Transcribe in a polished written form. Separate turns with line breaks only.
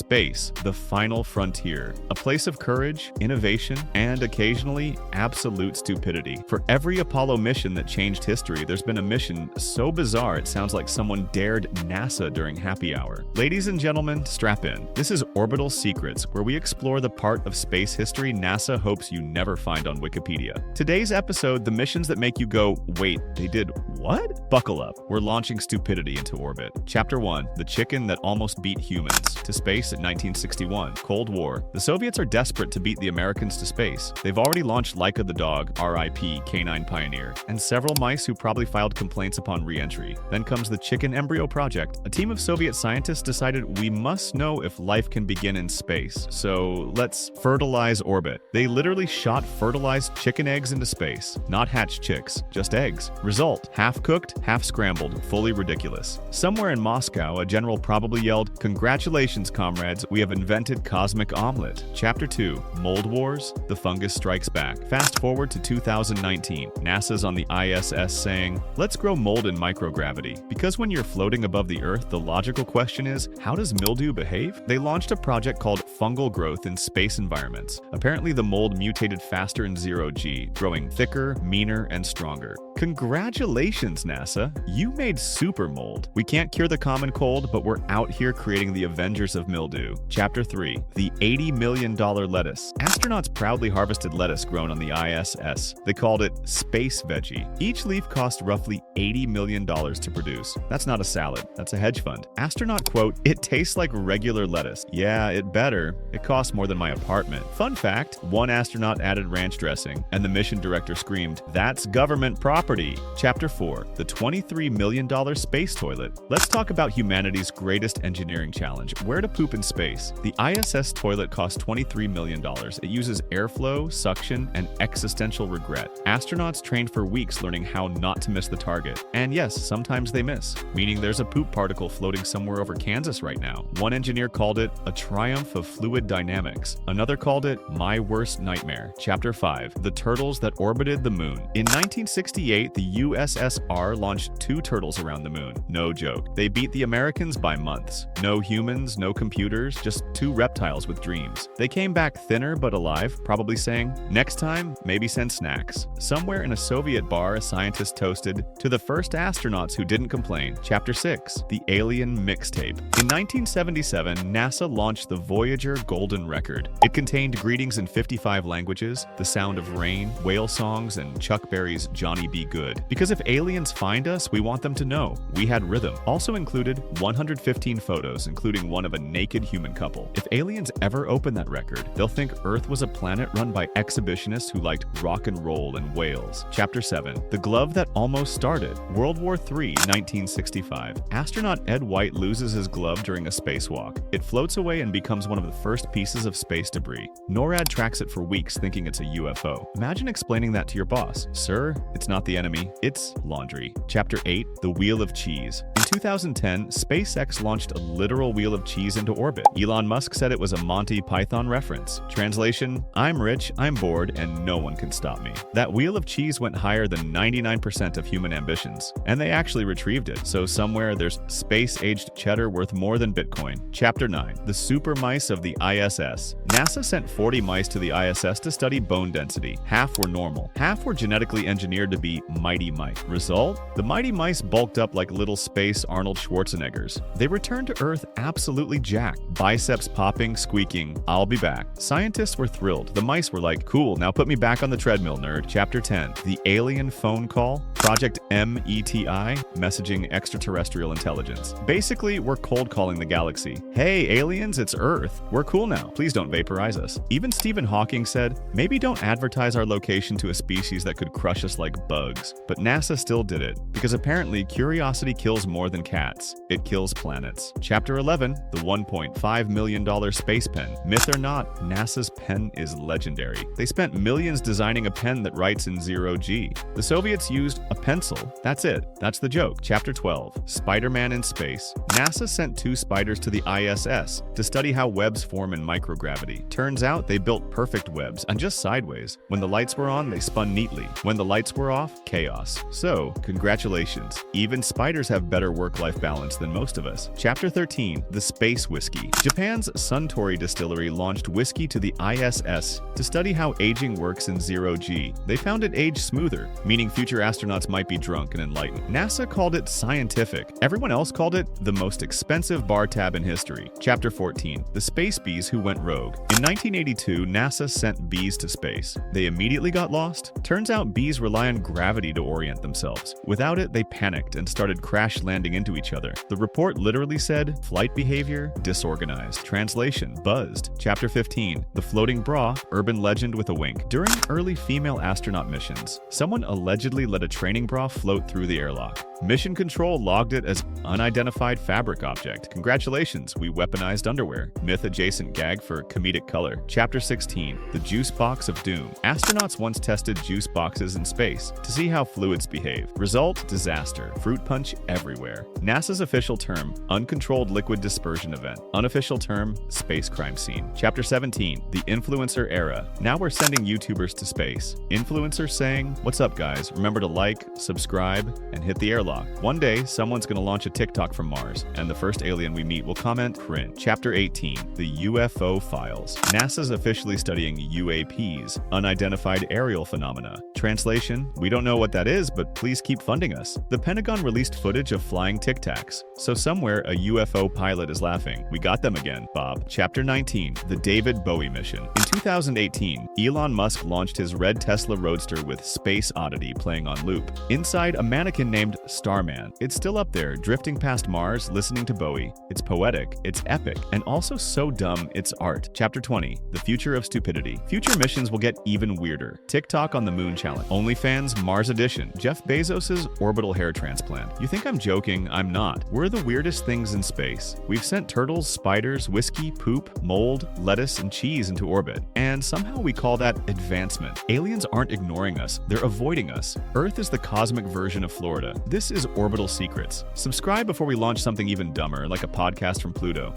Space, the final frontier. A place of courage, innovation, and occasionally absolute stupidity. For every Apollo mission that changed history, there's been a mission so bizarre it sounds like someone dared NASA during happy hour. Ladies and gentlemen, strap in. This is Orbital Secrets, where we explore the part of space history NASA hopes you never find on Wikipedia. Today's episode, the missions that make you go, wait, they did what? Buckle up. We're launching stupidity into orbit. Chapter 1, the chicken that almost beat humans to space in 1961. Cold War. The Soviets are desperate to beat the Americans to space. They've already launched Laika the dog, RIP, Canine Pioneer, and several mice who probably filed complaints upon re-entry. Then comes the Chicken Embryo Project. A team of Soviet scientists decided we must know if life can begin in space, so let's fertilize orbit. They literally shot fertilized chicken eggs into space. Not hatched chicks, just eggs. Result, half-cooked, half-scrambled, fully ridiculous. Somewhere in Moscow, a general probably yelled, "Congratulations, comrades, we have invented cosmic omelet." Chapter 2, Mold Wars, the fungus strikes back. Fast forward to 2019. NASA's on the ISS saying, let's grow mold in microgravity. Because when you're floating above the Earth, the logical question is, how does mildew behave? They launched a project called fungal growth in space environments. Apparently the mold mutated faster in zero-G, growing thicker, meaner, and stronger. Congratulations, NASA. You made super mold. We can't cure the common cold, but we're out here creating the Avengers of mildew. Chapter 3, the $80 million lettuce. Astronauts proudly harvested lettuce grown on the ISS. They called it space veggie. Each leaf cost roughly $80 million to produce. That's not a salad, that's a hedge fund. Astronaut quote, "It tastes like regular lettuce." Yeah, it better. It costs more than my apartment. Fun fact, one astronaut added ranch dressing, and the mission director screamed, "That's government property." Chapter 4, the $23 million space toilet. Let's talk about humanity's greatest engineering challenge, where to poop in space. The ISS toilet costs $23 million. It uses airflow, suction, and existential regret. Astronauts trained for weeks learning how not to miss the target. And yes, sometimes they miss, meaning there's a poop particle floating somewhere over Kansas right now. One engineer called it a triumph of fluid dynamics. Another called it my worst nightmare. Chapter 5, the turtles that orbited the moon. In 1968, the USSR launched 2 turtles around the moon. No joke. They beat the Americans by months. No humans, no computers, just 2 reptiles with dreams. They came back thinner but alive, probably saying, next time, maybe send snacks. Somewhere in a Soviet bar, a scientist toasted, to the first astronauts who didn't complain. Chapter 6, the alien mixtape. In 1977, NASA launched the Voyager Golden Record. It contained greetings in 55 languages, the sound of rain, whale songs, and Chuck Berry's Johnny B. Good. Because if aliens find us, we want them to know we had rhythm. Also included 115 photos, including one of a naked human couple. If aliens ever open that record, they'll think Earth was a planet run by exhibitionists who liked rock and roll and whales. Chapter 7, the glove that almost started. World War III, 1965. Astronaut Ed White loses his glove during a spacewalk. It floats away and becomes one of the first pieces of space debris. NORAD tracks it for weeks thinking it's a UFO. Imagine explaining that to your boss. Sir, it's not the enemy, it's laundry. Chapter 8, the Wheel of Cheese. In 2010, SpaceX launched a literal wheel of cheese into orbit. Elon Musk said it was a Monty Python reference. Translation, I'm rich, I'm bored, and no one can stop me. That wheel of cheese went higher than 99% of human ambitions, and they actually retrieved it, so somewhere there's space-aged cheddar worth more than Bitcoin. Chapter 9, the super mice of the ISS. NASA sent 40 mice to the ISS to study bone density. Half were normal. Half were genetically engineered to be mighty mice. Result? The mighty mice bulked up like little space Arnold Schwarzeneggers. They returned to Earth absolutely jacked. Biceps popping, squeaking, "I'll be back." Scientists were thrilled. The mice were like, cool, now put me back on the treadmill, nerd. Chapter 10, the alien phone call. Project METI, messaging extraterrestrial intelligence. Basically, we're cold calling the galaxy. Hey, aliens, it's Earth. We're cool now. Please don't vaporize us. Even Stephen Hawking said, maybe don't advertise our location to a species that could crush us like bugs. But NASA still did it, because apparently curiosity kills more than cats. It kills planets. Chapter 11, the $1.5 million space pen. Myth or not, NASA's pen is legendary. They spent millions designing a pen that writes in zero-G. The Soviets used a pencil. That's it. That's the joke. Chapter 12, Spider-Man in space. NASA sent 2 spiders to the ISS to study how webs form in microgravity. Turns out they built perfect webs, and just sideways. When the lights were on, they spun neatly. When the lights were off, chaos. So, congratulations. Even spiders have better work-life balance than most of us. Chapter 13, the space whiskey. whiskey. Japan's Suntory distillery launched whiskey to the ISS to study how aging works in zero-G. They found it aged smoother, meaning future astronauts might be drunk and enlightened. NASA called it scientific. Everyone else called it the most expensive bar tab in history. Chapter 14. The Space Bees Who Went Rogue. In 1982, NASA sent bees to space. They immediately got lost? Turns out bees rely on gravity to orient themselves. Without it, they panicked and started crash landing into each other. The report literally said, flight behavior disorganized. Translation, buzzed. Chapter 15. The Floating Bra, urban legend with a wink. During early female astronaut missions, someone allegedly let a training bra float through the airlock. Mission Control logged it as unidentified fabric object. Congratulations, we weaponized underwear. Myth-adjacent gag for comedic color. Chapter 16. The Juice Box of Doom. Astronauts once tested juice boxes in space to see how fluids behave. Result, disaster. Fruit punch everywhere. NASA's official term, uncontrolled liquid dispersion event. Unofficial term, space crime scene. Chapter 17. The Influencer Era. Now we're sending YouTubers to space. Influencers saying, what's up guys, remember to like, subscribe, and hit the airlock. One day, someone's gonna launch a TikTok from Mars, and the first alien we meet will comment, cringe. Chapter 18. The UFO Files. NASA's officially studying UAPs, unidentified aerial phenomena. Translation, we don't know what that is, but please keep funding us. The Pentagon released footage of flying Tic Tacs, so somewhere a UFO pilot is laughing. We got them again, Bob. Chapter 19. The David Bowie Mission. In 2018, Elon Musk launched his red Tesla Roadster with Space Oddity playing on loop. Inside, a mannequin named Starman. It's still up there, drifting past Mars, listening to Bowie. It's poetic, it's epic, and also so dumb it's art. Chapter 20. The Future of Stupidity. Future missions will get even weirder. TikTok on the Moon Challenge. OnlyFans Mars Edition. Jeff Bezos' orbital hair transplant. You think I'm joking? I'm not. We're the weirdest things in space. We've sent turtles, spiders, whiskey, poop, mold, lettuce, and cheese into orbit. And somehow we call that advancement. Aliens aren't ignoring us, they're avoiding us. Earth is the cosmic version of Florida. This is Orbital Secrets. Subscribe before we launch something even dumber, like a podcast from Pluto.